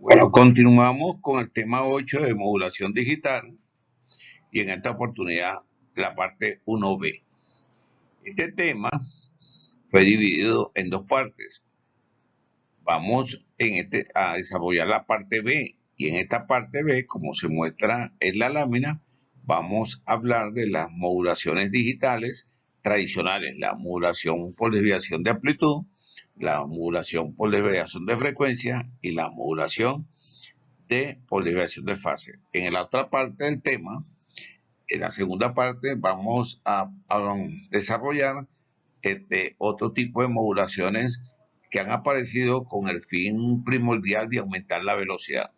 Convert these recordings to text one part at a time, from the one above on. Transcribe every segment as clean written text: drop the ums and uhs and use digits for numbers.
Bueno, continuamos con el tema 8 de modulación digital y en esta oportunidad la parte 1B. Este tema fue dividido en dos partes. Vamos a desarrollar la parte B y en esta parte B, como se muestra en la lámina, vamos a hablar de las modulaciones digitales tradicionales, la modulación por desviación de amplitud, la modulación por desviación de frecuencia y la modulación por desviación de fase. En la otra parte del tema, en la segunda parte, vamos a desarrollar otro tipo de modulaciones que han aparecido con el fin primordial de aumentar la velocidad.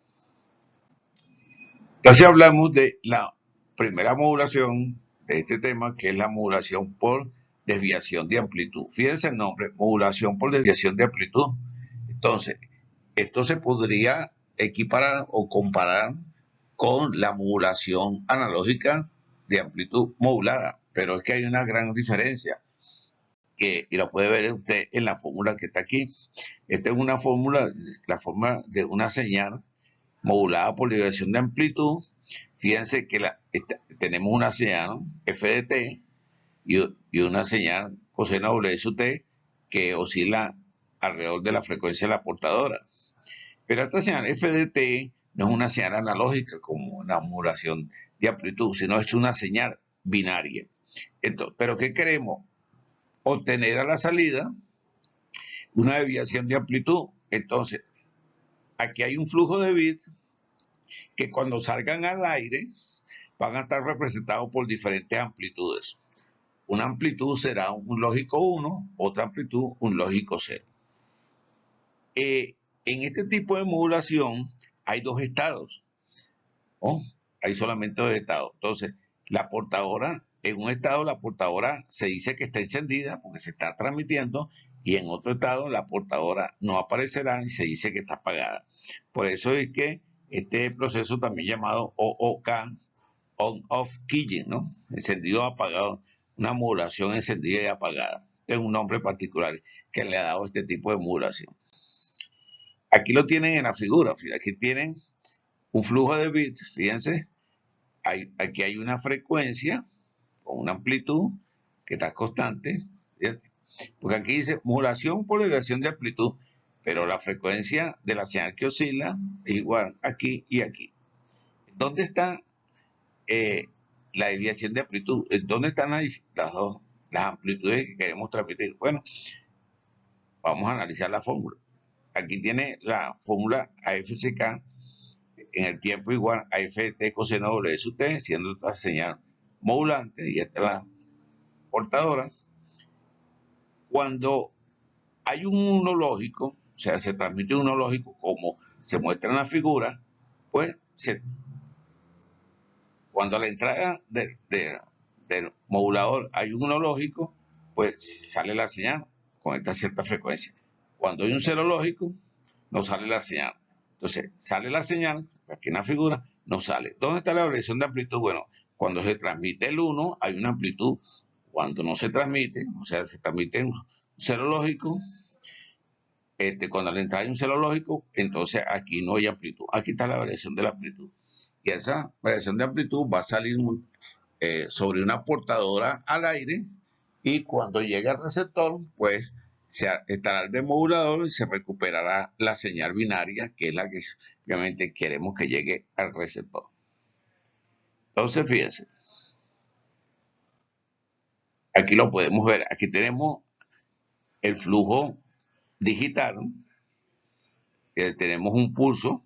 Entonces hablamos de la primera modulación de este tema, que es la modulación por desviación de amplitud. Fíjense el nombre, modulación por desviación de amplitud. Entonces, esto se podría equiparar o comparar con la modulación analógica de amplitud modulada, pero es que hay una gran diferencia y lo puede ver usted en la fórmula que está aquí. Esta es una fórmula, la fórmula de una señal modulada por liberación de amplitud. Fíjense que tenemos una señal, ¿no?, f de t y una señal coseno w sub t que oscila alrededor de la frecuencia de la portadora. Pero esta señal f de t no es una señal analógica como una modulación de amplitud, sino es una señal binaria. Entonces, ¿pero qué queremos? Obtener a la salida una desviación de amplitud. Entonces, aquí hay un flujo de bits que cuando salgan al aire van a estar representados por diferentes amplitudes. Una amplitud será un lógico 1, otra amplitud un lógico 0. En este tipo de modulación hay dos estados, ¿no? Hay solamente dos estados. Entonces, la portadora, en un estado la portadora se dice que está encendida porque se está transmitiendo, y en otro estado la portadora no aparecerá y se dice que está apagada. Por eso es que este proceso también llamado OOK, on-off keying, ¿no? Encendido o apagado, una modulación encendida y apagada. Es un nombre particular que le ha dado este tipo de modulación. Aquí lo tienen en la figura, aquí tienen un flujo de bits, fíjense, aquí hay una frecuencia con una amplitud que está constante, ¿fíjate? Porque aquí dice modulación por desviación de amplitud, pero la frecuencia de la señal que oscila es igual aquí y aquí. ¿Dónde está la desviación de amplitud? ¿Dónde están las amplitudes que queremos transmitir? Bueno, vamos a analizar la fórmula. Aquí tiene la fórmula AFCK en el tiempo igual a f de t coseno w sub t, siendo esta señal modulante y esta la portadora. Cuando hay un uno lógico, o sea, se transmite un uno lógico como se muestra en la figura, pues cuando a la entrada del modulador hay un uno lógico, pues sale la señal con esta cierta frecuencia. Cuando hay un cero lógico, no sale la señal. Entonces, sale la señal, aquí en la figura, no sale. ¿Dónde está la variación de amplitud? Bueno, cuando se transmite el 1, hay una amplitud. Cuando no se transmite, o sea, se transmite un cero lógico, cuando la entrada hay un cero lógico, entonces aquí no hay amplitud. Aquí está la variación de la amplitud. Y esa variación de amplitud va a salir sobre una portadora al aire, y cuando llegue al receptor, pues estará el demodulador y se recuperará la señal binaria, que es la que obviamente queremos que llegue al receptor. Entonces, fíjense, aquí lo podemos ver. Aquí tenemos el flujo digital, ¿no? Tenemos un pulso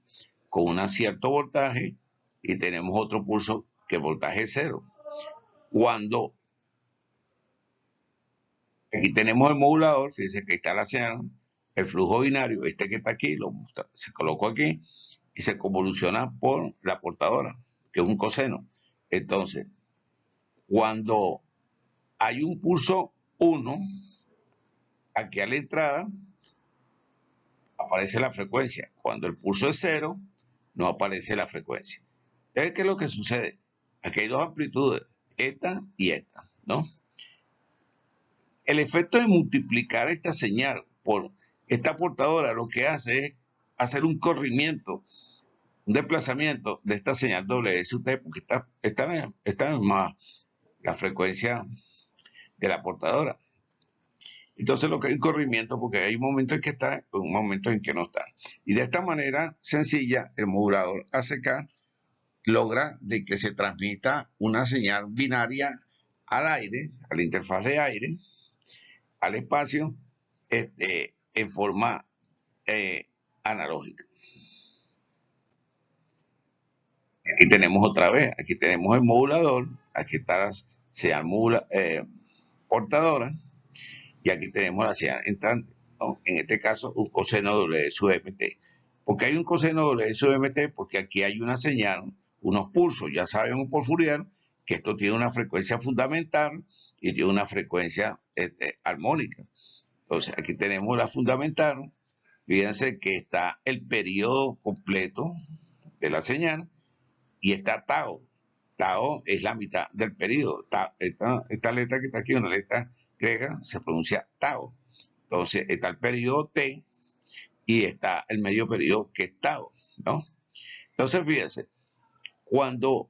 con un cierto voltaje y tenemos otro pulso que el voltaje es 0. Cuando aquí tenemos el modulador, fíjense que está la señal, el flujo binario, este que está aquí, se colocó aquí y se convoluciona por la portadora, que es un coseno. Entonces, cuando hay un pulso 1, aquí a la entrada aparece la frecuencia. Cuando el pulso es 0, no aparece la frecuencia. Entonces, ¿qué es lo que sucede? Aquí hay dos amplitudes, esta y esta, ¿no? El efecto de multiplicar esta señal por esta portadora lo que hace es hacer un corrimiento, un desplazamiento de esta señal WSUT, porque está en la frecuencia de la portadora. Entonces lo que hay un corrimiento, porque hay un momento en que está, un momento en que no está. Y de esta manera sencilla, el modulador ACK logra de que se transmita una señal binaria al aire, a la interfaz de aire, al espacio, en forma analógica. Aquí tenemos otra vez, aquí tenemos el modulador, aquí está la señal portadora, y aquí tenemos la señal entrante, ¿no? En este caso, un coseno W sub MT. ¿Por qué hay un coseno W sub MT? Porque aquí hay una señal, unos pulsos. Ya sabemos por Fourier que esto tiene una frecuencia fundamental y tiene una frecuencia armónica. Entonces, aquí tenemos la fundamental. Fíjense que está el periodo completo de la señal y está tau. Tau es la mitad del periodo. Esta letra que está aquí, una letra griega, se pronuncia tau. Entonces está el periodo T y está el medio periodo que es tau, ¿no? Entonces fíjense, cuando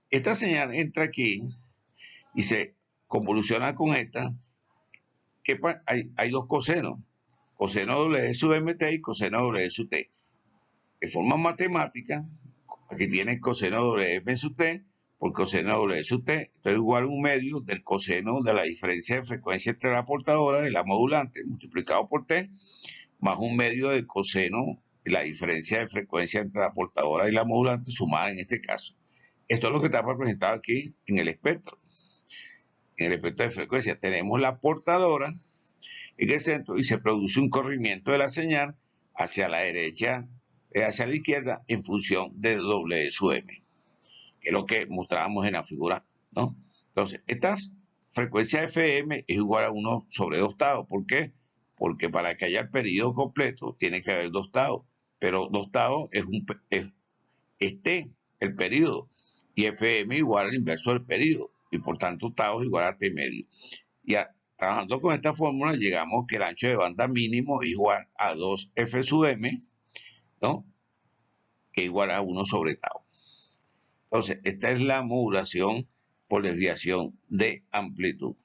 esta señal entra aquí y se convoluciona con esta, hay dos cosenos, coseno W sub MT y coseno W sub T. De forma matemática, aquí tiene coseno W sub T por coseno W sub T, esto es igual a un medio del coseno de la diferencia de frecuencia entre la portadora y la modulante multiplicado por T, más un medio del coseno de la diferencia de frecuencia entre la portadora y la modulante sumada en este caso. Esto es lo que está representado aquí en el espectro. En el espectro de frecuencia tenemos la portadora en el centro y se produce un corrimiento de la señal hacia la derecha, hacia la izquierda en función de W sub M, que es lo que mostrábamos en la figura, ¿no? Entonces, esta frecuencia FM es igual a 1 sobre 2 tau. ¿Por qué? Porque para que haya el periodo completo tiene que haber 2 tau, pero 2 tau es T, el periodo, y FM igual al inverso del periodo, y por tanto tau es igual a T medio. Y trabajando con esta fórmula llegamos que el ancho de banda mínimo es igual a 2F sub M, ¿no? Que es igual a 1 sobre tau. Entonces, esta es la modulación por desviación de amplitud.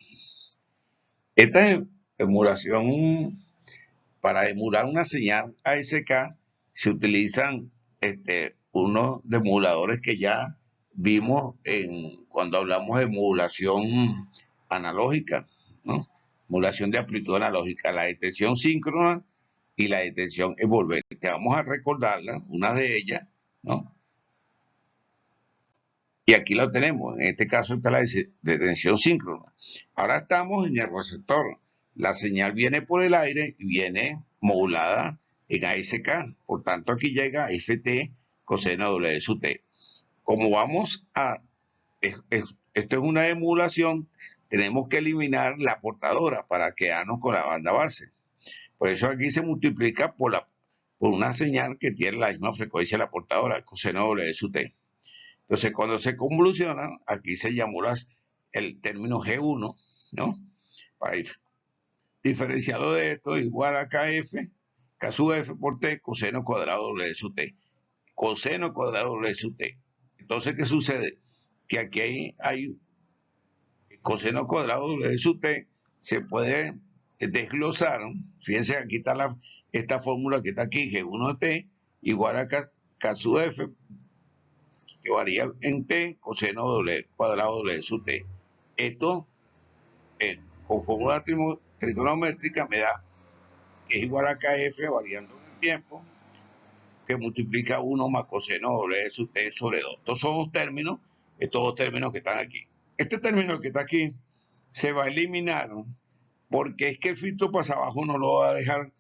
Esta emulación, para emular una señal ASK, se utilizan unos demoduladores que ya vimos cuando hablamos de modulación analógica, ¿no? Modulación de amplitud analógica, la detección síncrona y la detección envolvente. Vamos a recordarla, una de ellas, ¿no? Y aquí lo tenemos, en este caso está la detención síncrona. Ahora estamos en el receptor. La señal viene por el aire y viene modulada en ASK. Por tanto, aquí llega FT coseno W sub T. Como vamos a... esto es una emulación, tenemos que eliminar la portadora para quedarnos con la banda base. Por eso aquí se multiplica por una señal que tiene la misma frecuencia de la portadora, coseno W sub T. Entonces, cuando se convoluciona, aquí se llamó el término G1, ¿no? Para diferenciarlo de esto, igual a KF, K sub F por T, coseno cuadrado W sub T. Coseno cuadrado W sub T. Entonces, ¿qué sucede? Que aquí hay coseno cuadrado W sub T, se puede desglosar. Fíjense, aquí está esta fórmula que está aquí, G1T, igual a K sub F, que varía en T, coseno cuadrado W sub T. Esto, con fórmula trigonométrica, me da que es igual a KF variando en el tiempo, que multiplica 1 más coseno W sub T sobre 2. Estos son estos dos términos que están aquí. Este término que está aquí se va a eliminar porque es que el filtro pasa abajo no lo va a dejar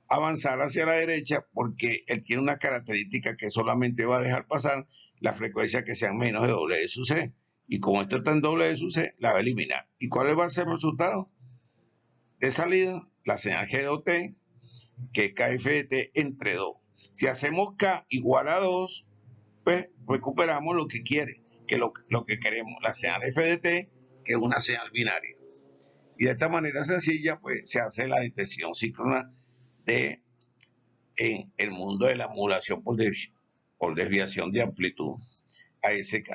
avanzar hacia la derecha porque él tiene una característica que solamente va a dejar pasar la frecuencia que sean menos de W sub C. Y como esto está en W sub C, la va a eliminar. ¿Y cuál va a ser el resultado? De salida, la señal G2T, que es KF de T entre 2. Si hacemos K igual a 2, pues recuperamos lo que quiere, que lo que queremos, la señal F de T, que es una señal binaria. Y de esta manera sencilla, pues se hace la detección síncrona de en el mundo de la modulación por desviación de amplitud, ASK.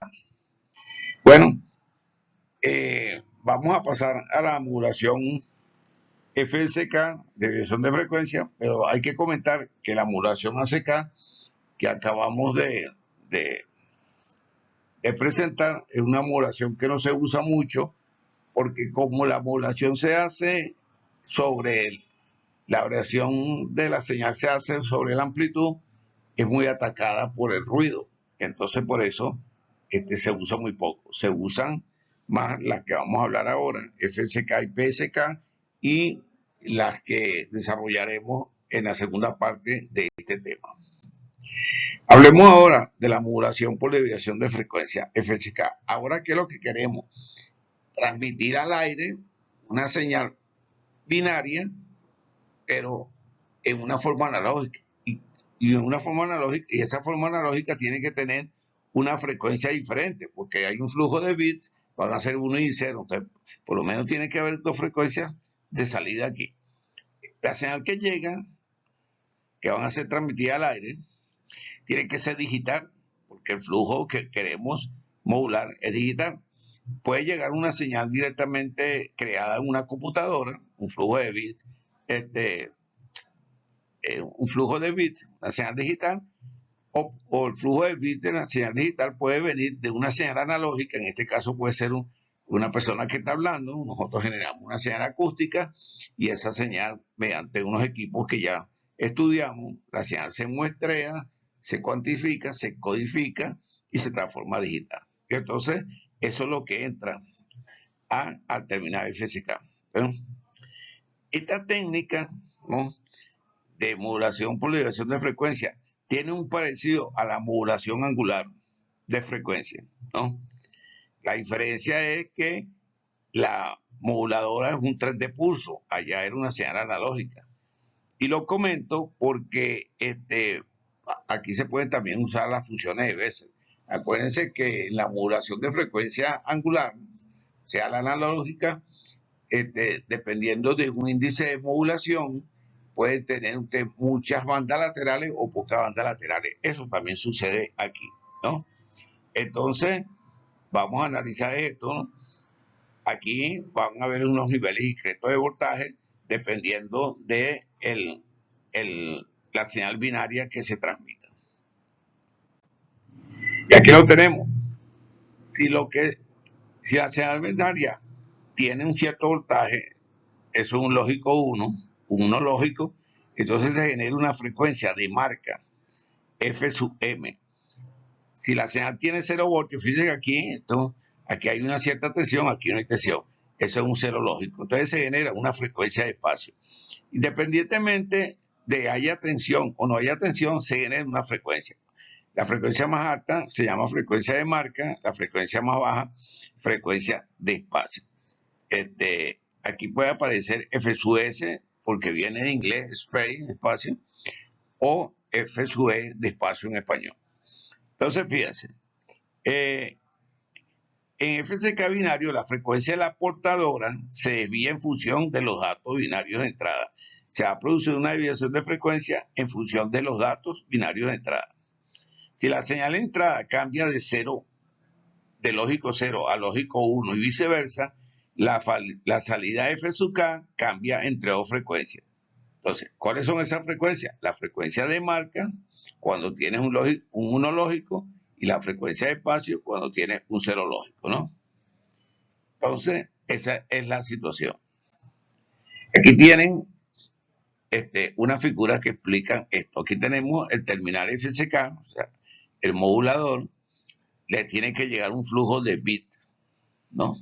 Bueno, vamos a pasar a la modulación FSK, desviación de frecuencia, pero hay que comentar que la modulación ASK que acabamos de presentar es una modulación que no se usa mucho, porque como la modulación se hace sobre la variación de la señal se hace sobre la amplitud, es muy atacada por el ruido. Entonces por eso se usa muy poco. Se usan más las que vamos a hablar ahora, FSK y PSK, y las que desarrollaremos en la segunda parte de este tema. Hablemos ahora de la modulación por desviación de frecuencia, FSK. Ahora, ¿qué es lo que queremos? Transmitir al aire una señal binaria, pero en una forma analógica. Y en una forma analógica, y esa forma analógica tiene que tener una frecuencia diferente, porque hay un flujo de bits, van a ser 1 y 0. Entonces, por lo menos tiene que haber dos frecuencias de salida aquí. La señal que llega, que van a ser transmitidas al aire, tiene que ser digital, porque el flujo que queremos modular es digital. Puede llegar una señal directamente creada en una computadora, un flujo de bits, una señal digital, o el flujo de bits de la señal digital puede venir de una señal analógica, en este caso puede ser una persona que está hablando, nosotros generamos una señal acústica y esa señal, mediante unos equipos que ya estudiamos, la señal se muestrea, se cuantifica, se codifica y se transforma digital. Y entonces, eso es lo que entra al terminal FSK. ¿Bueno? Esta técnica, ¿no?, de modulación por desviación de frecuencia tiene un parecido a la modulación angular de frecuencia, ¿no? La diferencia es que la moduladora es un tren de pulso, allá era una señal analógica. Y lo comento porque aquí se pueden también usar las funciones de Bessel. Acuérdense que la modulación de frecuencia angular, sea la analógica, dependiendo de un índice de modulación, puede tener usted muchas bandas laterales o pocas bandas laterales. Eso también sucede aquí, ¿no? Entonces, vamos a analizar esto, ¿no? Aquí van a haber unos niveles discretos de voltaje dependiendo de la señal binaria que se transmita. Y aquí lo tenemos. Si la señal binaria tiene un cierto voltaje, eso es un lógico 1, lógico, entonces se genera una frecuencia de marca F sub M. Si la señal tiene 0 voltios, fíjense que aquí hay una cierta tensión, aquí no hay tensión. Eso es un cero lógico. Entonces se genera una frecuencia de espacio. Independientemente de haya tensión o no haya tensión, se genera una frecuencia. La frecuencia más alta se llama frecuencia de marca, la frecuencia más baja, frecuencia de espacio. Aquí puede aparecer F sub S, porque viene de inglés, space, espacio, o F sub E de espacio en español. Entonces, fíjense, en FSK binario, la frecuencia de la portadora se desvía en función de los datos binarios de entrada. Se va a producir una desviación de frecuencia en función de los datos binarios de entrada. Si la señal de entrada cambia de lógico 0 a lógico 1 y viceversa, la salida F sub K cambia entre dos frecuencias. Entonces, ¿cuáles son esas frecuencias? La frecuencia de marca, cuando tienes un 1 lógico, y la frecuencia de espacio, cuando tienes un 0 lógico, ¿no? Entonces, esa es la situación. Aquí tienen unas figuras que explican esto. Aquí tenemos el terminal FSK, o sea, el modulador, le tiene que llegar un flujo de bits, ¿no?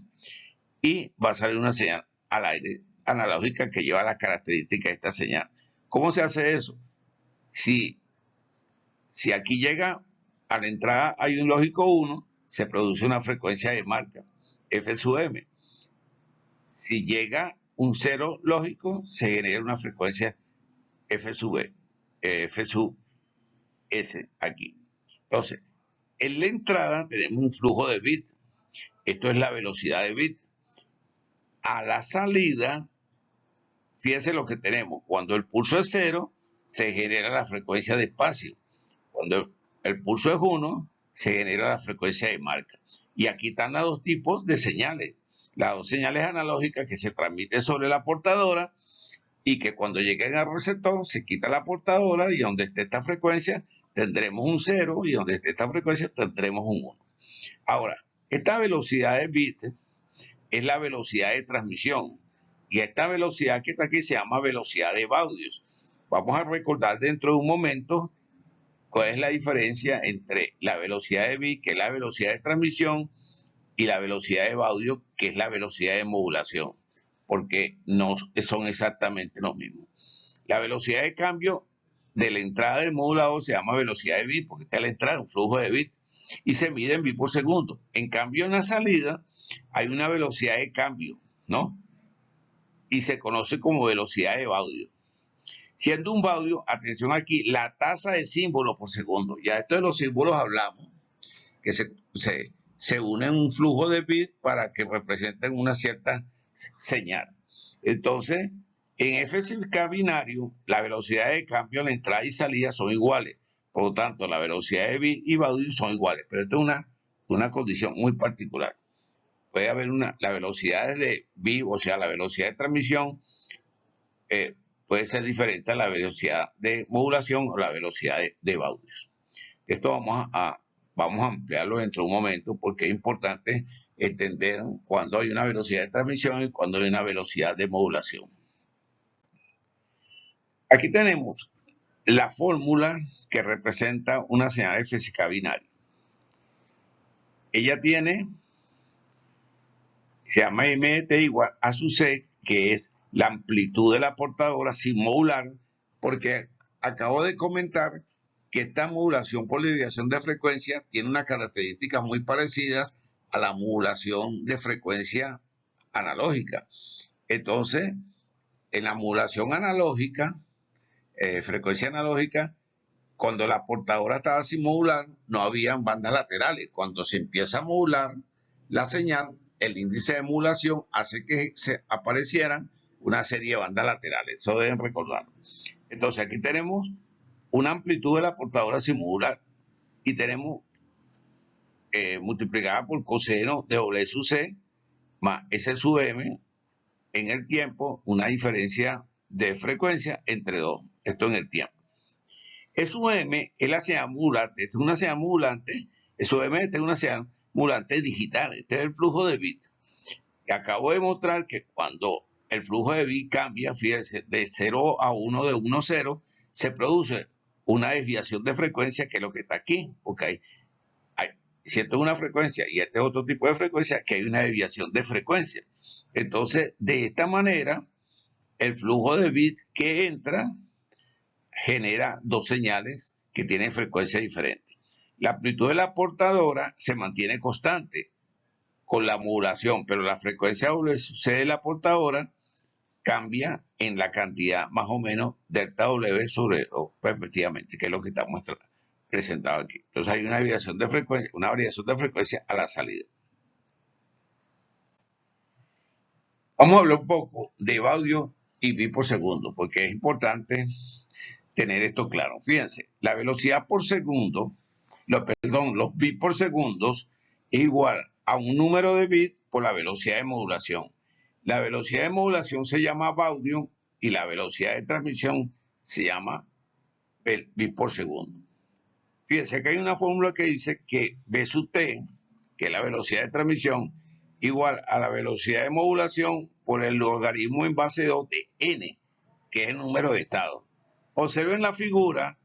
Y va a salir una señal al aire analógica que lleva las características de esta señal. ¿Cómo se hace eso? Si aquí llega a la entrada hay un lógico 1, se produce una frecuencia de marca, F sub M. Si llega un 0 lógico, se genera una frecuencia F sub E, F sub S aquí. Entonces, en la entrada tenemos un flujo de bits. Esto es la velocidad de bits. A la salida, fíjense lo que tenemos. Cuando el pulso es 0, se genera la frecuencia de espacio. Cuando el pulso es 1, se genera la frecuencia de marca. Y aquí están los dos tipos de señales. Las dos señales analógicas que se transmiten sobre la portadora y que cuando lleguen al receptor se quita la portadora y donde esté esta frecuencia tendremos un 0 y donde esté esta frecuencia tendremos un 1. Ahora, esta velocidad de bit es la velocidad de transmisión y esta velocidad que está aquí se llama velocidad de baudios. Vamos a recordar dentro de un momento cuál es la diferencia entre la velocidad de bit, que es la velocidad de transmisión, y la velocidad de baudio, que es la velocidad de modulación, porque no son exactamente lo mismo. La velocidad de cambio de la entrada del modulador se llama velocidad de bit, porque está la entrada, un flujo de bit, y se mide en bit por segundo. En cambio, en la salida hay una velocidad de cambio, ¿no? Y se conoce como velocidad de baudio. Siendo un baudio, atención aquí, la tasa de símbolos por segundo. Ya esto de los símbolos hablamos, que se une en un flujo de bit para que representen una cierta señal. Entonces, en FSK binario, la velocidad de cambio en la entrada y salida son iguales. Por lo tanto, la velocidad de bit y baudio son iguales. Pero esto es una condición muy particular. Puede haber la velocidad de bit, o sea, la velocidad de transmisión, puede ser diferente a la velocidad de modulación o la velocidad de baudios. Esto vamos a ampliarlo dentro de un momento porque es importante entender cuándo hay una velocidad de transmisión y cuándo hay una velocidad de modulación. Aquí tenemos la fórmula que representa una señal FSK binaria. Ella se llama MT igual a su C, que es la amplitud de la portadora sin modular, porque acabo de comentar que esta modulación por desviación de frecuencia tiene unas características muy parecidas a la modulación de frecuencia analógica. Entonces, en la modulación analógica, frecuencia analógica, cuando la portadora estaba sin modular, no habían bandas laterales. Cuando se empieza a modular la señal, el índice de modulación hace que se aparecieran una serie de bandas laterales. Eso deben recordarlo. Entonces, aquí tenemos una amplitud de la portadora sin modular y tenemos multiplicada por coseno de W sub C más S sub M en el tiempo, una diferencia de frecuencia entre dos. Esto en el tiempo. S sub M es la señal modulante. Esta es una señal modulante. S sub M es una señal modulante digital. Este es el flujo de bit. Y acabo de mostrar que cuando el flujo de bit cambia, fíjense, de 0 a 1, de 1 a 0, se produce una desviación de frecuencia, que es lo que está aquí. Okay. Si esto es una frecuencia y este es otro tipo de frecuencia, que hay una desviación de frecuencia. Entonces, de esta manera, el flujo de bits que entra genera dos señales que tienen frecuencia diferente. La amplitud de la portadora se mantiene constante con la modulación, pero la frecuencia WC de la portadora cambia en la cantidad más o menos delta W sobre 2, respectivamente, que es lo que estamos presentado aquí. Entonces hay una variación de frecuencia, a la salida. Vamos a hablar un poco de baudio y bit por segundo, porque es importante tener esto claro. Fíjense, la velocidad por segundo, los bits por segundos es igual a un número de bits por la velocidad de modulación. La velocidad de modulación se llama baudio y la velocidad de transmisión se llama bit por segundo. Fíjense que hay una fórmula que dice que B sub T, que es la velocidad de transmisión, igual a la velocidad de modulación por el logaritmo en base 2 de N, que es el número de estados. Observen la figura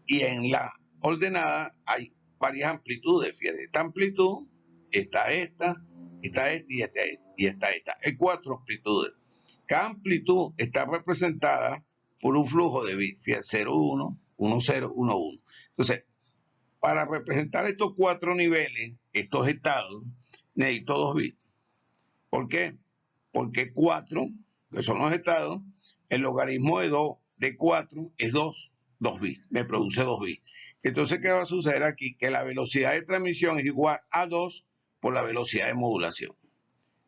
y en la ordenada hay varias amplitudes. Fíjense, esta amplitud, está esta y está esta. Hay 4 amplitudes. Cada amplitud está representada por un flujo de bits. Fíjense, 0, 1, 1, 0, 1, 1. Entonces, para representar estos 4 niveles, estos estados, necesito 2 bits. ¿Por qué? Porque 4, que son los estados, el logaritmo de 4 es 2 bits, me produce 2 bits. Entonces, ¿qué va a suceder aquí? Que la velocidad de transmisión es igual a 2 por la velocidad de modulación.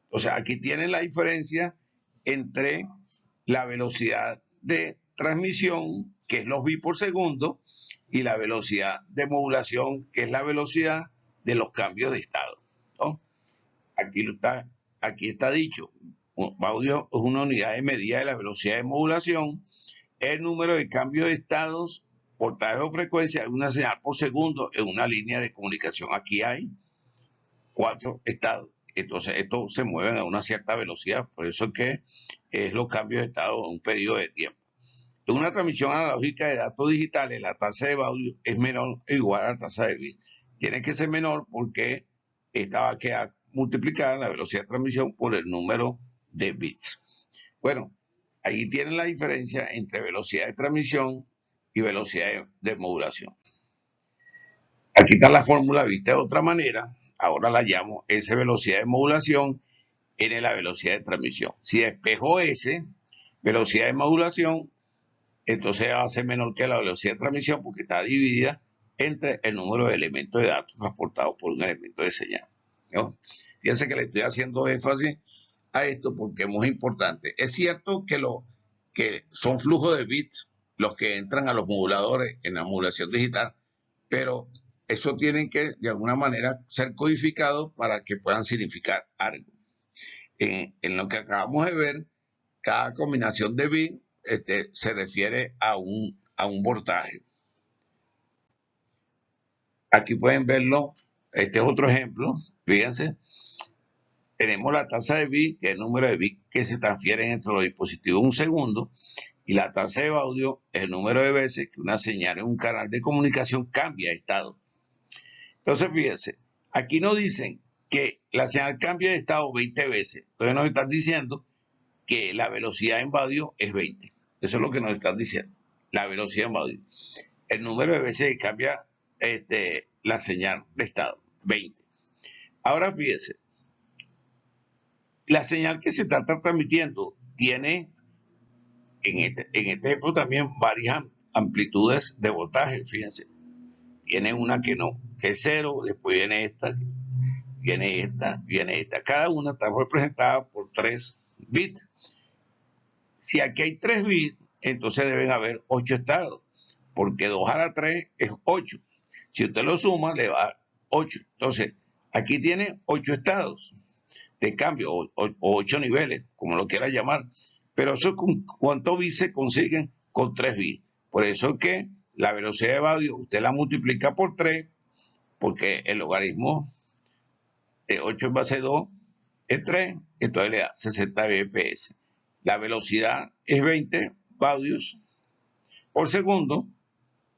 O sea, aquí tienen la diferencia entre la velocidad de transmisión que es los bits por segundo, y la velocidad de modulación, que es la velocidad de los cambios de estado, ¿no? Aquí está dicho, audio es una unidad de medida de la velocidad de modulación, el número de cambios de estados, voltaje o frecuencia de una señal por segundo en una línea de comunicación. Aquí hay 4 estados. Entonces, estos se mueven a una cierta velocidad, por eso es que es los cambios de estado en un periodo de tiempo. En una transmisión analógica de datos digitales, la tasa de audio es menor o igual a la tasa de bits. Tiene que ser menor porque esta va a quedar multiplicada la velocidad de transmisión por el número de bits. Bueno, ahí tienen la diferencia entre velocidad de transmisión y velocidad de modulación. Aquí está la fórmula vista de otra manera. Ahora la llamo S velocidad de modulación, N la velocidad de transmisión. Si despejo S, velocidad de modulación, entonces va a ser menor que la velocidad de transmisión porque está dividida entre el número de elementos de datos transportados por un elemento de señal, ¿no? Fíjense que le estoy haciendo énfasis a esto porque es muy importante. Es cierto que son flujos de bits los que entran a los moduladores en la modulación digital, pero eso tienen que de alguna manera ser codificados para que puedan significar algo. En lo que acabamos de ver, cada combinación de bits se refiere a un voltaje. Aquí pueden verlo, este es otro ejemplo, fíjense, tenemos la tasa de bits, que es el número de bits que se transfieren entre los dispositivos en un segundo, y la tasa de audio es el número de veces que una señal en un canal de comunicación cambia de estado. Entonces, fíjense, aquí nos dicen que la señal cambia de estado 20 veces, entonces nos están diciendo que la velocidad en audio es 20. Eso es lo que nos están diciendo, la velocidad en audio. El número de veces que cambia la señal de estado, 20. Ahora fíjense, la señal que se está transmitiendo tiene, en este ejemplo también, varias amplitudes de voltaje, fíjense. Tiene una que no, que es 0, después viene esta, viene esta. Cada una está representada por 3 bits. Si aquí hay 3 bits, entonces deben haber 8 estados, porque 2 a la 3 es 8. Si usted lo suma, le va a 8. Entonces, aquí tiene 8 estados de cambio, o 8 niveles, como lo quiera llamar. Pero eso, ¿cuántos bits se consiguen? Con 3 bits. Por eso es que la velocidad de audio, usted la multiplica por 3, porque el logaritmo de 8 en base 2 es 3, entonces le da 60 bps. La velocidad es 20 baudios por segundo.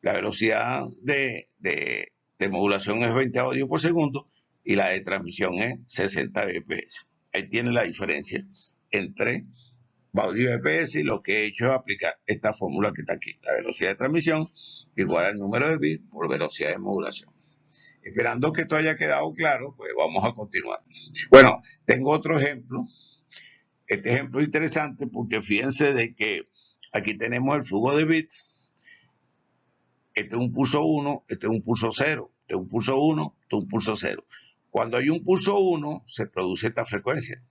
La velocidad de modulación es 20 audios por segundo y la de transmisión es 60 bps. Ahí tiene la diferencia entre audio y bps, y lo que he hecho es aplicar esta fórmula que está aquí. La velocidad de transmisión igual al número de bits por velocidad de modulación. Esperando que esto haya quedado claro, pues vamos a continuar. Bueno, tengo otro ejemplo. Este ejemplo es interesante porque fíjense de que aquí tenemos el flujo de bits. Este es un pulso 1, este es un pulso 0, este es un pulso 1, este es un pulso 0. Cuando hay un pulso 1, se produce esta frecuencia.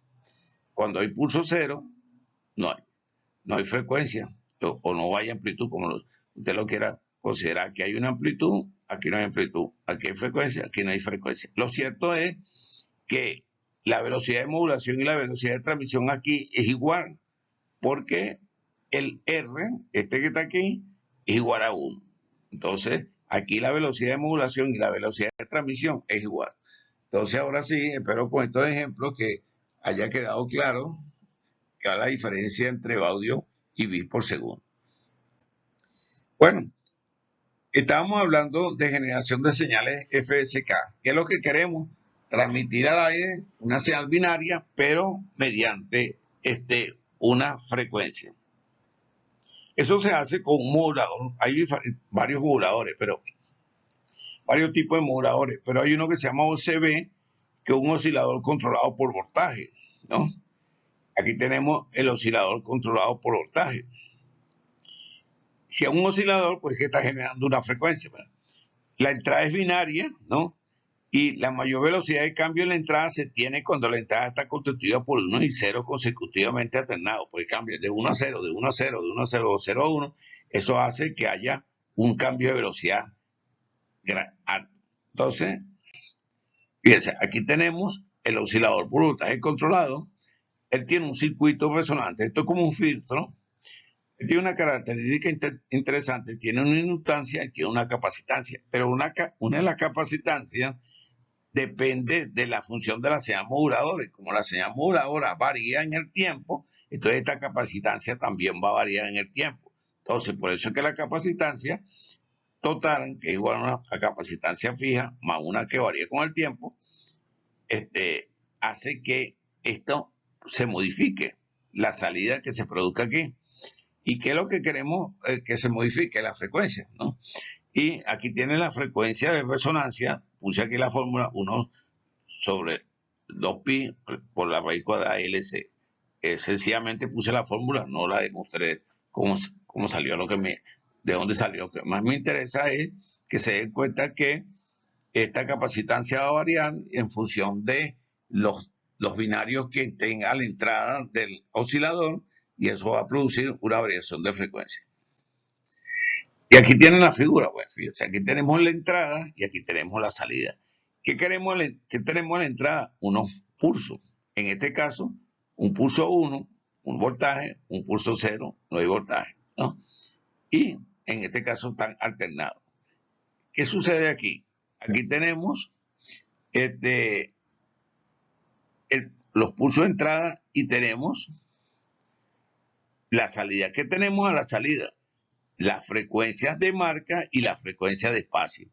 Cuando hay pulso 0, no hay frecuencia o no hay amplitud, como usted lo quiera considerar. Aquí hay una amplitud, aquí no hay amplitud, aquí hay frecuencia, aquí no hay frecuencia. Lo cierto es que la velocidad de modulación y la velocidad de transmisión aquí es igual, porque el R, este que está aquí, es igual a 1. Entonces, aquí la velocidad de modulación y la velocidad de transmisión es igual. Entonces, ahora sí, espero con estos ejemplos que haya quedado claro que va la diferencia entre audio y bits por segundo. Bueno, estábamos hablando de generación de señales FSK. ¿Qué es lo que queremos? Transmitir al aire una señal binaria, pero mediante una frecuencia. Eso se hace con un modulador. Hay varios moduladores, varios tipos de moduladores, pero hay uno que se llama OCB, que es un oscilador controlado por voltaje, ¿no? Aquí tenemos el oscilador controlado por voltaje. Si es un oscilador, pues que está generando una frecuencia, ¿verdad? La entrada es binaria, ¿no? Y la mayor velocidad de cambio en la entrada se tiene cuando la entrada está constituida por 1 y 0 consecutivamente alternados. Porque cambia de 1 a 0, de 1 a 0, de 1 a 0, de 0 a 1. Eso hace que haya un cambio de velocidad alto. Entonces, fíjense, aquí tenemos el oscilador por voltaje controlado. Él tiene un circuito resonante. Esto es como un filtro. Él tiene una característica interesante. Tiene una inductancia y tiene una capacitancia. Pero una de las capacitancias depende de la función de la señal moduladora. Y como la señal moduladora varía en el tiempo, entonces esta capacitancia también va a variar en el tiempo. Entonces, por eso es que la capacitancia total, que es igual a una capacitancia fija, más una que varía con el tiempo, hace que esto se modifique, la salida que se produzca aquí. ¿Y qué es lo que queremos que se modifique? La frecuencia, ¿no? Y aquí tiene la frecuencia de resonancia. Puse aquí la fórmula 1 sobre 2pi por la raíz cuadrada de LC. Sencillamente puse la fórmula, no la demostré cómo salió de dónde salió. Lo que más me interesa es que se den cuenta que esta capacitancia va a variar en función de los binarios que tenga a la entrada del oscilador, y eso va a producir una variación de frecuencia. Y aquí tienen la figura, pues fíjense, aquí tenemos la entrada y aquí tenemos la salida. ¿Qué tenemos a la entrada? Unos pulsos. En este caso, un pulso 1, un voltaje, un pulso 0, no hay voltaje, ¿no? Y en este caso están alternados. ¿Qué sucede aquí? Aquí tenemos los pulsos de entrada y tenemos la salida. ¿Qué tenemos a la salida? Las frecuencias de marca y la frecuencia de espacio.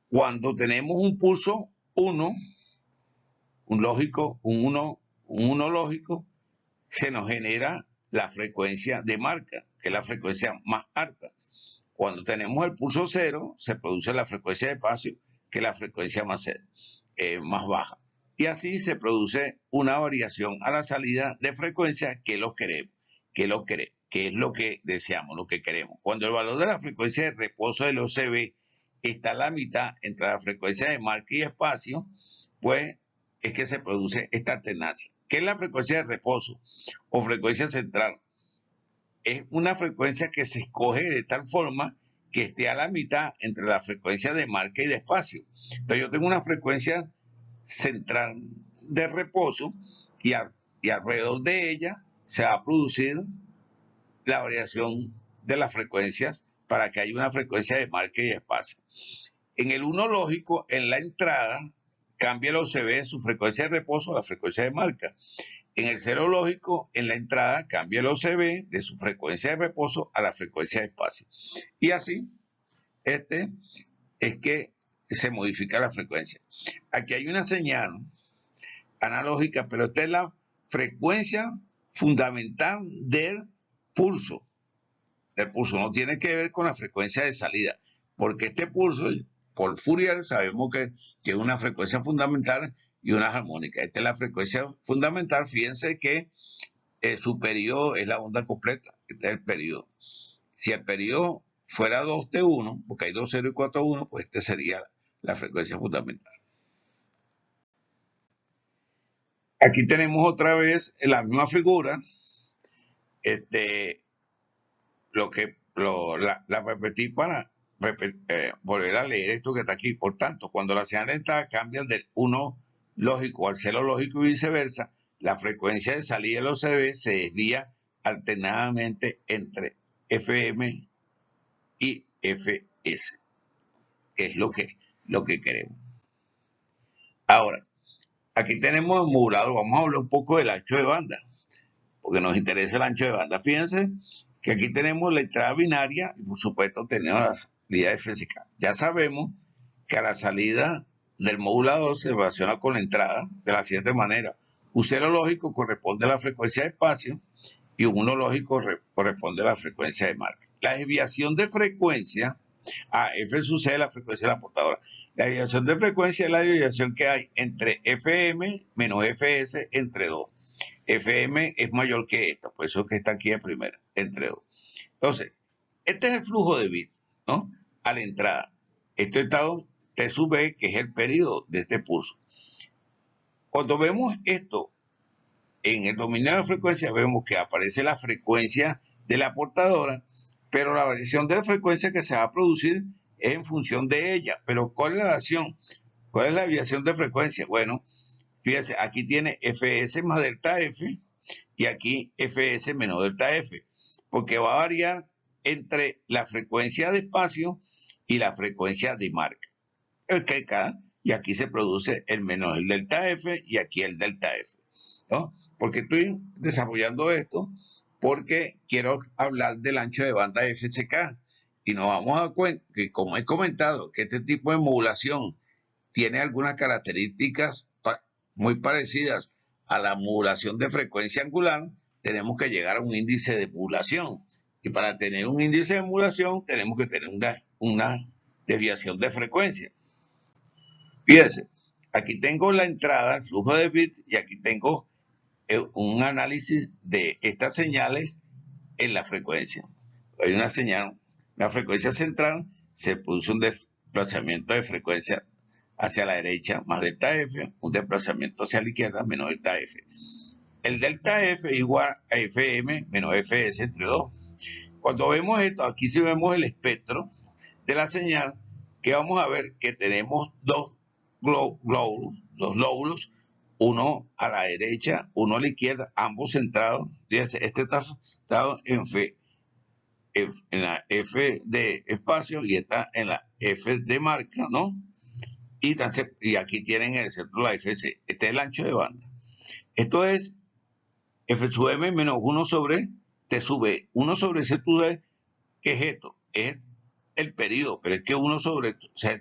Cuando tenemos un pulso 1, un lógico, un 1 lógico, se nos genera la frecuencia de marca, que es la frecuencia más alta. Cuando tenemos el pulso 0, se produce la frecuencia de espacio, que es la frecuencia más baja. Y así se produce una variación a la salida de frecuencia que lo queremos, que es lo que deseamos, lo que queremos. Cuando el valor de la frecuencia de reposo del OCB está a la mitad entre la frecuencia de marca y espacio, pues es que se produce esta alternancia. ¿Qué es la frecuencia de reposo o frecuencia central? Es una frecuencia que se escoge de tal forma que esté a la mitad entre la frecuencia de marca y de espacio. Entonces yo tengo una frecuencia central de reposo y alrededor de ella se va a producir la variación de las frecuencias para que haya una frecuencia de marca y de espacio. En el 1 lógico, en la entrada, cambia el OCB de su frecuencia de reposo a la frecuencia de marca. En el 0 lógico, en la entrada, cambia el OCB de su frecuencia de reposo a la frecuencia de espacio. Y así, es que se modifica la frecuencia. Aquí hay una señal analógica, pero esta es la frecuencia fundamental del pulso. El pulso no tiene que ver con la frecuencia de salida, porque este pulso, por Fourier, sabemos que tiene una frecuencia fundamental y una armónica. Esta es la frecuencia fundamental. Fíjense que su periodo es la onda completa. Este es el periodo. Si el periodo fuera 2T1, porque hay 2,0 y 4,1, pues este sería la frecuencia fundamental. Aquí tenemos otra vez la misma figura. La repetí para volver a leer esto que está aquí. Por tanto, cuando la señal de entrada cambia del 1 lógico al 0 lógico y viceversa, la frecuencia de salida del OCB se desvía alternadamente entre FM y FS. Es lo que queremos. Ahora, aquí tenemos el modulador. Vamos a hablar un poco del ancho de banda, porque nos interesa el ancho de banda. Fíjense que aquí tenemos la entrada binaria y por supuesto tenemos la salida de FSK. Ya sabemos que a la salida del modulador se relaciona con la entrada de la siguiente manera. Un 0 lógico corresponde a la frecuencia de espacio y un 1 lógico corresponde a la frecuencia de marca. La desviación de frecuencia, F sub C es la frecuencia de la portadora. La desviación de frecuencia es la desviación que hay entre FM menos FS entre 2. FM es mayor que esto, por eso es que está aquí de primera, entre 2. Entonces, este es el flujo de bits, ¿no? A la entrada. Esto está T sub B, que es el periodo de este pulso. Cuando vemos esto en el dominio de la frecuencia, vemos que aparece la frecuencia de la portadora, pero la variación de frecuencia que se va a producir es en función de ella. Pero ¿cuál es la variación? ¿Cuál es la variación de frecuencia? Bueno, fíjense, aquí tiene Fs más delta F y aquí Fs menos delta F, porque va a variar entre la frecuencia de espacio y la frecuencia de marca. Y aquí se produce el menos el delta F y aquí el delta F, ¿no? Porque estoy desarrollando esto porque quiero hablar del ancho de banda FCK y nos vamos a dar cuenta que, como he comentado, que este tipo de modulación tiene algunas características muy parecidas a la modulación de frecuencia angular. Tenemos que llegar a un índice de modulación, y para tener un índice de modulación tenemos que tener una desviación de frecuencia. Fíjense, aquí tengo la entrada, el flujo de bits, y aquí tengo un análisis de estas señales en la frecuencia. Hay una señal, la frecuencia central, se produce un desplazamiento de frecuencia hacia la derecha más delta F, un desplazamiento hacia la izquierda menos delta F. El delta F es igual a Fm menos Fs entre 2. Cuando vemos esto, aquí sí vemos el espectro de la señal, que vamos a ver que tenemos dos lóbulos, uno a la derecha, uno a la izquierda, ambos centrados. Fíjense, este está centrado en la F de espacio y está en la F de marca, ¿no? Y aquí tienen el centro de la FC. Este es el ancho de banda. Esto es F sub M menos 1 sobre T sub B. 1 sobre C sub B, ¿qué es esto? Es el periodo, pero es que 1 sobre, o sea,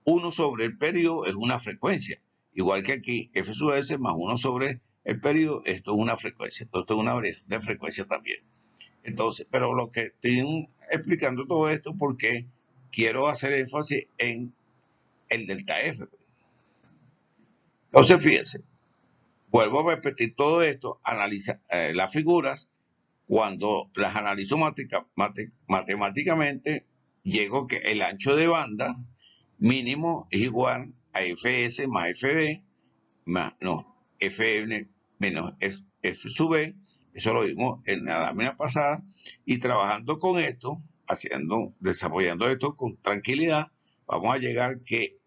1 sobre el periodo es una frecuencia. Igual que aquí, F sub S más 1 sobre el periodo, esto es una frecuencia. Entonces, esto es una variación de frecuencia también. Entonces, pero lo que estoy explicando todo esto porque quiero hacer énfasis en el delta F. Entonces, fíjense, vuelvo a repetir todo esto, analiza las figuras. Cuando las analizo matemáticamente, llego que el ancho de banda mínimo es igual a Fs más Fb, más, no, Fn menos F sub B. Eso lo vimos en la lámina pasada, y trabajando con esto, desarrollando esto con tranquilidad, vamos a llegar que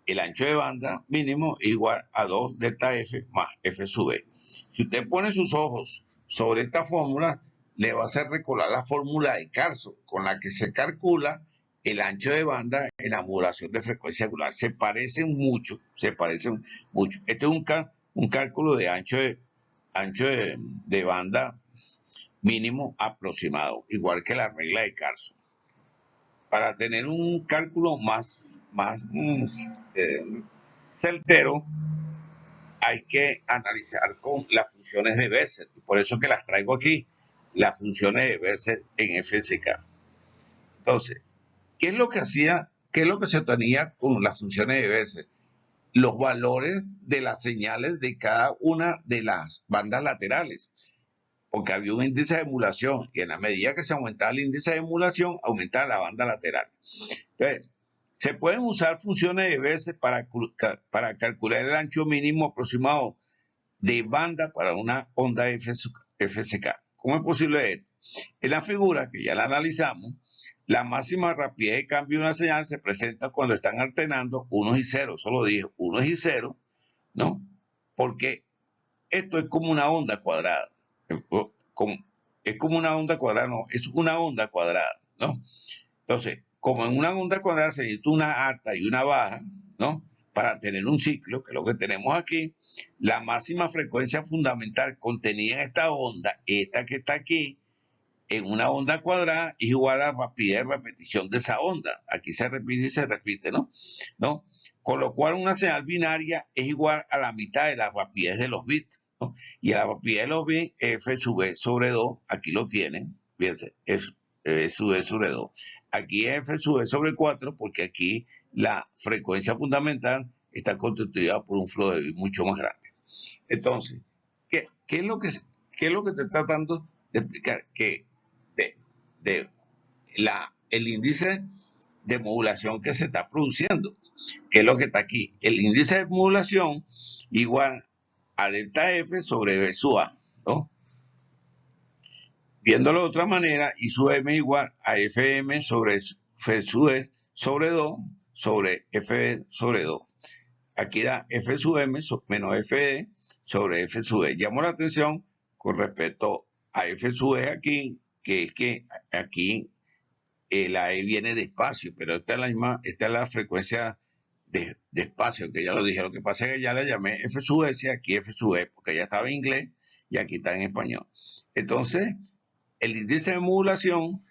el ancho de banda mínimo es igual a 2 delta F más F sub B. Si usted pone sus ojos sobre esta fórmula, le va a hacer recordar la fórmula de Carso, con la que se calcula el ancho de banda en la modulación de frecuencia angular. Se parecen mucho, se parecen mucho. Este es un cálculo de ancho de banda mínimo aproximado, igual que la regla de Carso. Para tener un cálculo más certero, hay que analizar con las funciones de Bessel. Por eso que las traigo aquí, las funciones de Bessel en FSK. Entonces, ¿qué es lo que se obtenía con las funciones de Bessel? Los valores de las señales de cada una de las bandas laterales, porque había un índice de emulación, y en la medida que se aumentaba el índice de emulación, aumentaba la banda lateral. Entonces, se pueden usar funciones de Bessel para calcular el ancho mínimo aproximado de banda para una onda FSK. ¿Cómo es posible esto? En la figura, que ya la analizamos, la máxima rapidez de cambio de una señal se presenta cuando están alternando unos y ceros. Solo dije unos y ceros, ¿no? Porque esto es como una onda cuadrada. Es como una onda cuadrada, no, es una onda cuadrada, ¿no? Entonces, como en una onda cuadrada se necesita una alta y una baja, ¿no? Para tener un ciclo, que es lo que tenemos aquí, la máxima frecuencia fundamental contenida en esta onda, esta que está aquí, en una onda cuadrada, es igual a la rapidez de repetición de esa onda. Aquí se repite y se repite, ¿no? ¿No? Con lo cual una señal binaria es igual a la mitad de la rapidez de los bits, ¿no? Y a la rapidez de los bits, F sub B sobre 2, aquí lo tienen, fíjense, F sub B sobre 2. Aquí es F sub B sobre 4, porque aquí la frecuencia fundamental está constituida por un flujo de bits mucho más grande. Entonces, ¿qué es lo que estoy tratando de explicar? Que el índice de modulación que se está produciendo, que es lo que está aquí. El índice de modulación igual a delta F sobre V sub A, ¿no? Viéndolo de otra manera, I sub M igual a Fm sobre F sub E sobre 2 sobre F sobre 2. Aquí da F sub M menos Fe sobre F sub E. Llamo la atención con respecto a F sub E aquí, que es que aquí la E viene despacio, pero esta es la frecuencia de espacio, que ya lo dije. Lo que pasa es que ya la llamé F sub S, aquí F sub E, porque ya estaba en inglés y aquí está en español. Entonces, el índice de modulación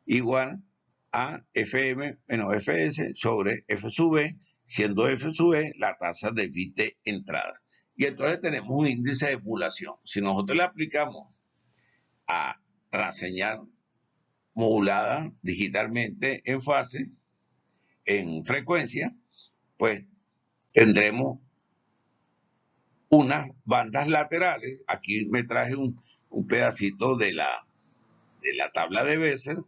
igual a Fm menos Fs sobre F sub E, siendo F sub E la tasa de bit de entrada. Y entonces tenemos un índice de modulación. Si nosotros le aplicamos a la señal modulada digitalmente en fase, en frecuencia, pues tendremos unas bandas laterales. Aquí me traje un pedacito de la tabla de Bessel.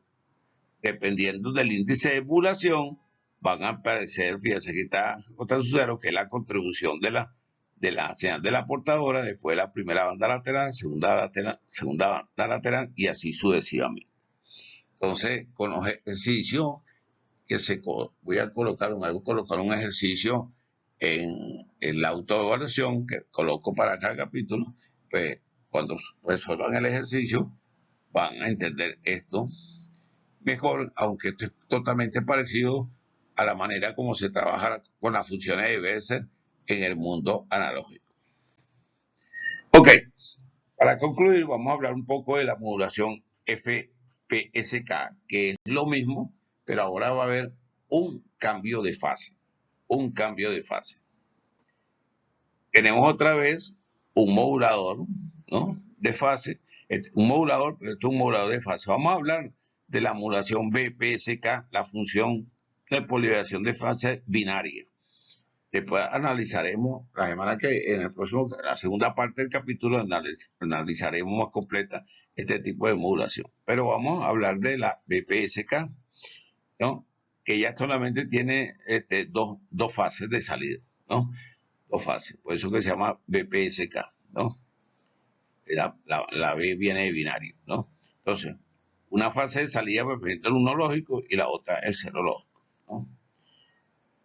Dependiendo del índice de modulación, van a aparecer, fíjense que está J0, que es la contribución de la señal de la portadora, después la primera banda lateral, segunda banda lateral, y así sucesivamente. Entonces, con los ejercicios voy a colocar un ejercicio en la autoevaluación que coloco para cada capítulo, pues cuando resuelvan el ejercicio van a entender esto mejor, aunque esto es totalmente parecido a la manera como se trabaja con las funciones de Bessel en el mundo analógico. Ok, para concluir vamos a hablar un poco de la modulación FPSK, que es lo mismo, pero ahora va a haber un cambio de fase. Un cambio de fase. Tenemos otra vez un modulador, ¿no?, de fase, un modulador, pero esto es un modulador de fase. Vamos a hablar de la modulación BPSK, la función de polarización de fase binaria. Después analizaremos la semana que en el próximo, la segunda parte del capítulo, analizaremos más completa este tipo de modulación. Pero vamos a hablar de la BPSK, ¿no?, que ya solamente tiene dos fases de salida, ¿no? Dos fases, por eso que se llama BPSK, ¿no? La B viene de binario, ¿no? Entonces, una fase de salida representa el 1 lógico y la otra el 0 lógico, ¿no?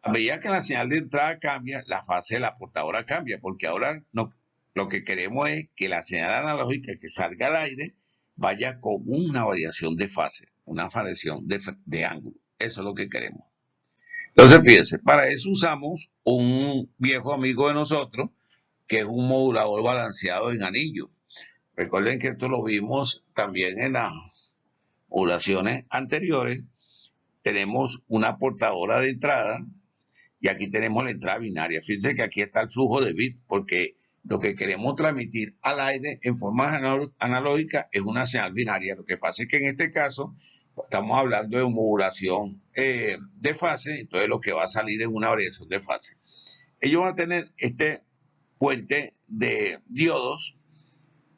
A medida que la señal de entrada cambia, la fase de la portadora cambia, porque ahora lo que queremos es que la señal analógica que salga al aire vaya con una variación de fase, una variación de ángulo. Eso es lo que queremos. Entonces, fíjense, para eso usamos un viejo amigo de nosotros, que es un modulador balanceado en anillo. Recuerden que esto lo vimos también en las modulaciones anteriores. Tenemos una portadora de entrada y aquí tenemos la entrada binaria. Fíjense que aquí está el flujo de bits, porque lo que queremos transmitir al aire en forma analógica es una señal binaria. Lo que pasa es que en este caso estamos hablando de modulación de fase, entonces lo que va a salir es una variación de fase. Ellos van a tener este puente de diodos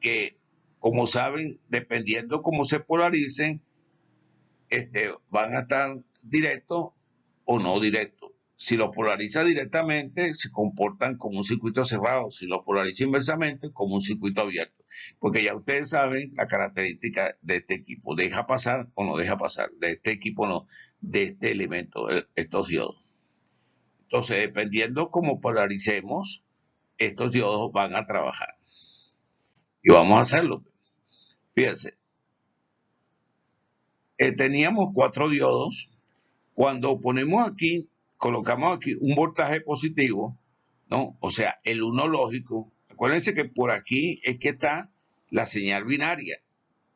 que, como saben, dependiendo cómo se polaricen, van a estar directos o no directos. Si lo polariza directamente, se comportan como un circuito cerrado. Si lo polariza inversamente, como un circuito abierto. Porque ya ustedes saben la característica de este equipo. Deja pasar o no deja pasar. De este equipo no. De este elemento, estos diodos. Entonces, dependiendo cómo polaricemos, estos diodos van a trabajar. Y vamos a hacerlo. Fíjense. Teníamos 4 diodos. Cuando ponemos aquí, colocamos aquí un voltaje positivo, ¿no? O sea, el 1 lógico. Acuérdense que por aquí es que está la señal binaria.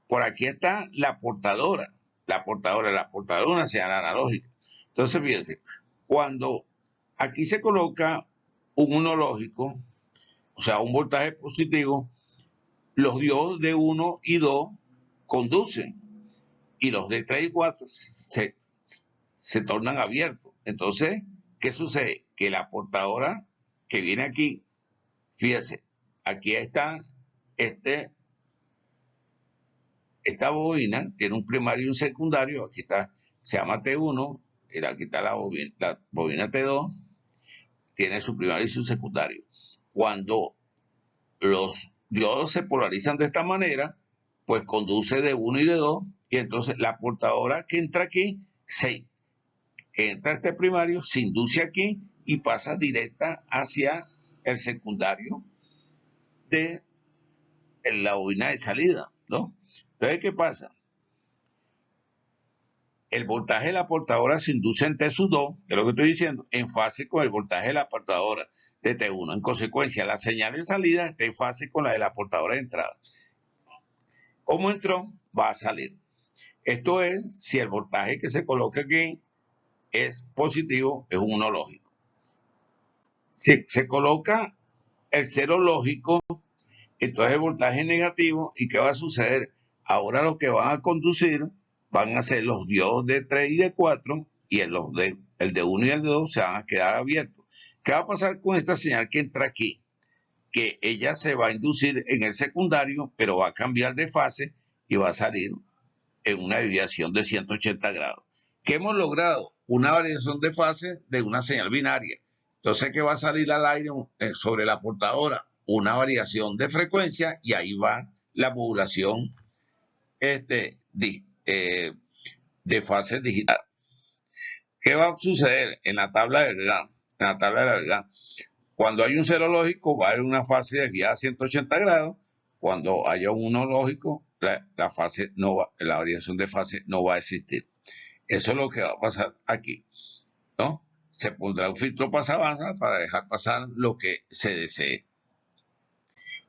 Por aquí está la portadora. La portadora es una señal analógica. Entonces, fíjense, cuando aquí se coloca un 1 lógico, o sea, un voltaje positivo, los diodos de 1 y 2 conducen. Y los de 3 y 4 se tornan abiertos. Entonces, ¿qué sucede? Que la portadora que viene aquí, fíjense, aquí está esta bobina, tiene un primario y un secundario, aquí está, se llama T1, aquí está la bobina T2, tiene su primario y su secundario. Cuando los diodos se polarizan de esta manera, pues conduce de 1 y de 2, y entonces la portadora que entra aquí, que entra este primario, se induce aquí y pasa directa hacia el secundario de la bobina de salida, ¿no? Entonces, ¿qué pasa? El voltaje de la portadora se induce en T sub 2, que es lo que estoy diciendo, en fase con el voltaje de la portadora de T1. En consecuencia, la señal de salida está en fase con la de la portadora de entrada. ¿Cómo entró? Va a salir. Esto es si el voltaje que se coloca aquí es positivo, es un 1 lógico. Si se coloca el 0 lógico, entonces el voltaje es negativo. ¿Y qué va a suceder? Ahora lo que van a conducir van a ser los diodos de 3 y de 4, y el de 1 y el de 2 se van a quedar abiertos. ¿Qué va a pasar con esta señal que entra aquí? Que ella se va a inducir en el secundario, pero va a cambiar de fase y va a salir en una desviación de 180 grados. ¿Qué hemos logrado? Una variación de fase de una señal binaria. Entonces, ¿qué va a salir al aire sobre la portadora? Una variación de frecuencia, y ahí va la modulación de fase digital. ¿Qué va a suceder en la tabla de verdad? En la tabla de la verdad, cuando hay un 0 lógico, va a haber una fase desviada a 180 grados. Cuando haya un 1 lógico, la variación de fase no va a existir. Eso es lo que va a pasar aquí, ¿no? Se pondrá un filtro pasabaja para dejar pasar lo que se desee.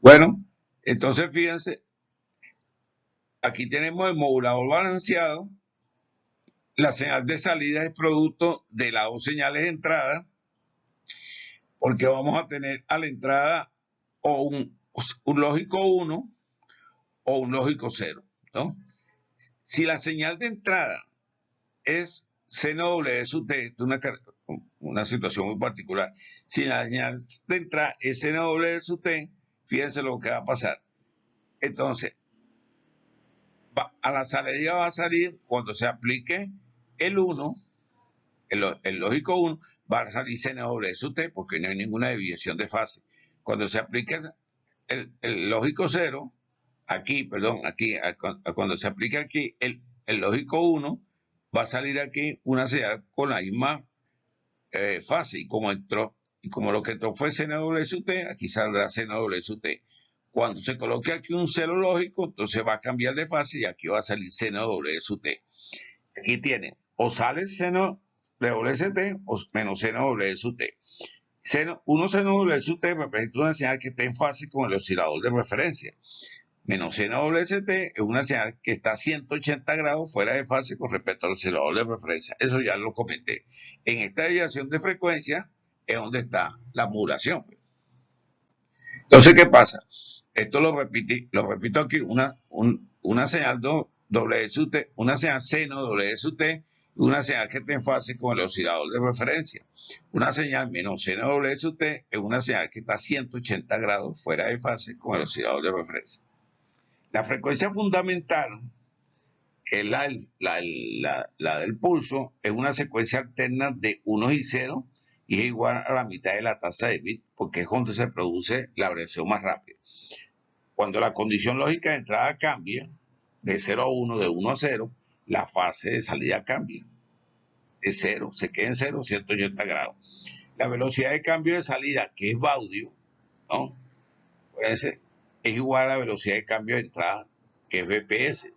Bueno, entonces fíjense, aquí tenemos el modulador balanceado. La señal de salida es producto de las dos señales de entrada, porque vamos a tener a la entrada o un lógico 1 o un lógico 0, ¿no? Si la señal de entrada es CNW sub T, una situación muy particular. Si la señal de entrada es CNW sub T, fíjense lo que va a pasar. Entonces, a la salida va a salir, cuando se aplique el 1, el lógico 1, va a salir CNW sub T, porque no hay ninguna desviación de fase. Cuando se aplique el lógico 0, cuando se aplique aquí el lógico 1, va a salir aquí una señal con la misma fase, y como lo que entró fue CNW sub T, aquí saldrá CNW sub T. Cuando se coloque aquí un 0 lógico, entonces va a cambiar de fase y aquí va a salir CNW sub T. Aquí tiene, o sale CNW sub T o menos CNW sub T. 1 CNW sub T representa una señal que está en fase con el oscilador de referencia. Menos CNWST es una señal que está a 180 grados fuera de fase con respecto al oscilador de referencia. Eso ya lo comenté. En esta desviación de frecuencia es donde está la modulación. Entonces, ¿qué pasa? Esto lo repito aquí, una señal WSUT, una señal seno WSUT, y una señal que está en fase con el oscilador de referencia. Una señal menos seno WSUT es una señal que está a 180 grados fuera de fase con el oscilador de referencia. La frecuencia fundamental, que es la del pulso, es una secuencia alterna de 1 y 0, y es igual a la mitad de la tasa de bit, porque es donde se produce la variación más rápida. Cuando la condición lógica de entrada cambia de 0 a 1, de 1 a 0, la fase de salida cambia. De 0, se queda en 0, 180 grados. La velocidad de cambio de salida, que es Baudio, ¿no? Es igual a la velocidad de cambio de entrada, que es BPS.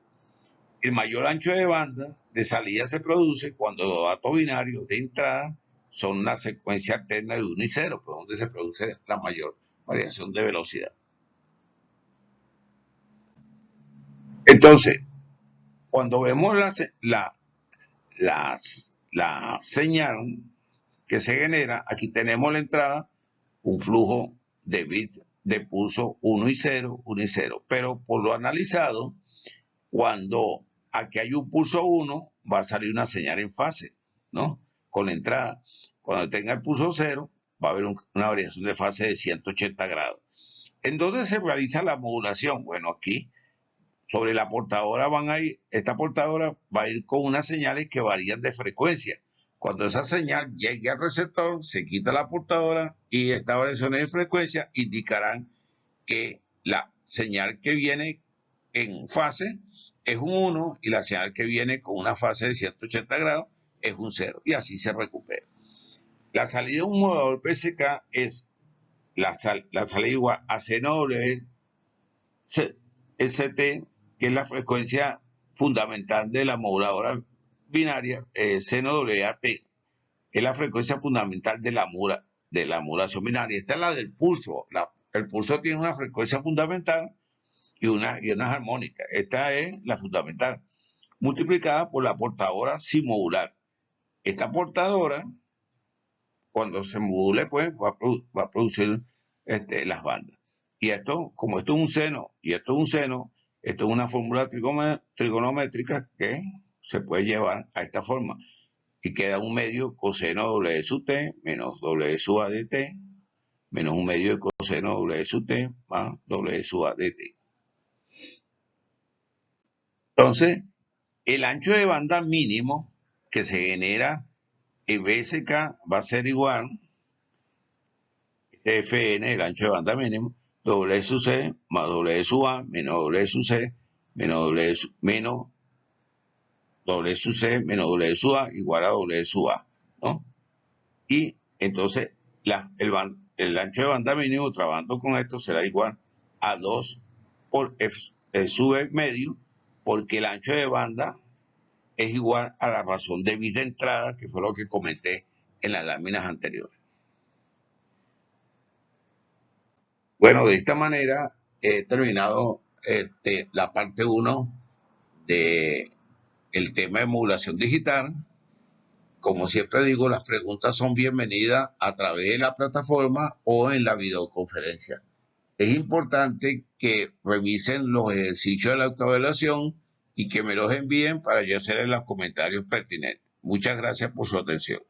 El mayor ancho de banda de salida se produce cuando los datos binarios de entrada son una secuencia alterna de 1 y 0, pues donde se produce la mayor variación de velocidad. Entonces, cuando vemos la señal que se genera, aquí tenemos la entrada, un flujo de bits de pulso 1 y 0, 1 y 0. Pero por lo analizado, cuando aquí hay un pulso 1, va a salir una señal en fase, ¿no? Con la entrada. Cuando tenga el pulso 0, va a haber una variación de fase de 180 grados. ¿En dónde se realiza la modulación? Bueno, aquí, sobre la portadora esta portadora va a ir con unas señales que varían de frecuencia. Cuando esa señal llegue al receptor, se quita la portadora y estas variaciones de frecuencia indicarán que la señal que viene en fase es un 1 y la señal que viene con una fase de 180 grados es un 0 y así se recupera. La salida de un modulador PSK es la salida igual a CNW ST, que es la frecuencia fundamental de la moduladora binaria, CNWAT, es la frecuencia fundamental de la modulación binaria. Esta es la del pulso. El pulso tiene una frecuencia fundamental y unas armónicas. Esta es la fundamental, multiplicada por la portadora sin modular. Esta portadora, cuando se module, pues va a producir las bandas. Y esto, como esto es un seno y esto es un seno, esto es una fórmula trigonométrica que se puede llevar a esta forma. Y queda un medio coseno W sub t menos W sub a de t menos un medio de coseno W sub t más W sub a de t. Entonces, el ancho de banda mínimo que se genera en BSK va a ser igual, Fn, el ancho de banda mínimo, W sub c más W sub a menos W sub c menos W sub c menos W sub a igual a W sub a, ¿no? Y entonces el ancho de banda mínimo trabajando con esto será igual a 2 por F sub medio, porque el ancho de banda es igual a la razón de bits de entrada, que fue lo que comenté en las láminas anteriores. Bueno, de esta manera he terminado la parte 1 del tema de modulación digital. Como siempre digo, las preguntas son bienvenidas a través de la plataforma o en la videoconferencia. Es importante que revisen los ejercicios de la autoevaluación y que me los envíen para yo hacer los comentarios pertinentes. Muchas gracias por su atención.